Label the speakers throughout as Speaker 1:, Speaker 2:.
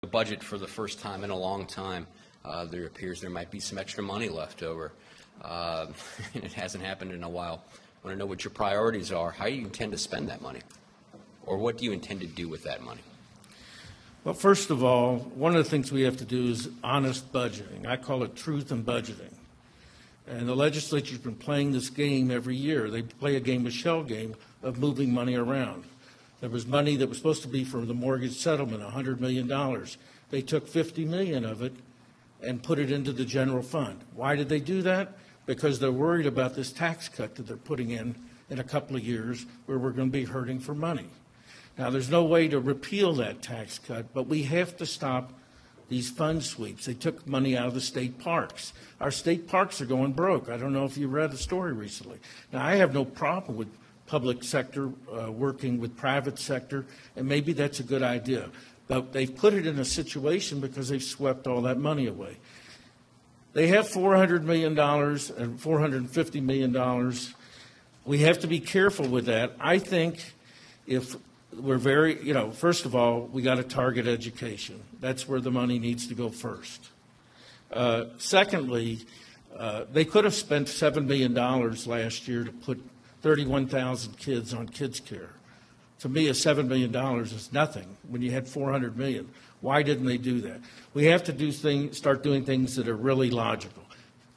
Speaker 1: budget for the first time in a long time. There appears there might be some extra money left over, and it hasn't happened in a while. I want to know what your priorities are. How do you intend to spend that money? Or what do you intend to do with that money?
Speaker 2: Well, first of all, one of the things we have to do is honest budgeting. I call it truth in budgeting. And the legislature's been playing this game every year. They play a game, a shell game, of moving money around. There was money that was supposed to be from the mortgage settlement, $100 million. They took $50 million of it and put it into the general fund. Why did they do that? Because they're worried about this tax cut that they're putting in a couple of years where we're going to be hurting for money. Now, there's no way to repeal that tax cut, but we have to stop these fund sweeps. They took money out of the state parks. Our state parks are going broke. I don't know if you read the story recently. Now, I have no problem with public sector working with private sector, and maybe that's a good idea. But they've put it in a situation because they've swept all that money away. They have $400 million and $450 million. We have to be careful with that. I think if we're very, first of all, we got to target education. That's where the money needs to go first. Secondly, they could have spent $7 million last year to put 31,000 kids on kids care. To me, $7 million is nothing when you had $400 million. Why didn't they do that? We have to start doing things that are really logical.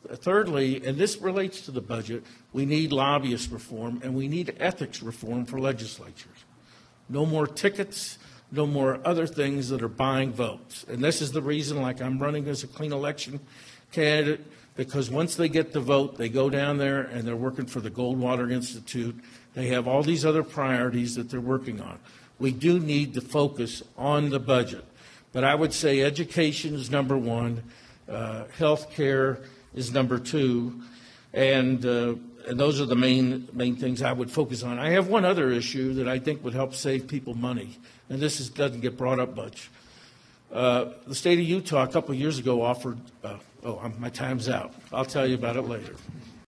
Speaker 2: Thirdly, and this relates to the budget, we need lobbyist reform and we need ethics reform for legislatures. No more tickets, no more other things that are buying votes. And this is the reason, like I'm running as a clean election candidate, because once they get the vote, they go down there and they're working for the Goldwater Institute. They have all these other priorities that they're working on. We do need to focus on the budget. But I would say education is number one, health care is number two, and those are the main things I would focus on. I have one other issue that I think would help save people money, and this doesn't get brought up much. The state of Utah a couple of years ago offered, my time's out. I'll tell you about it later.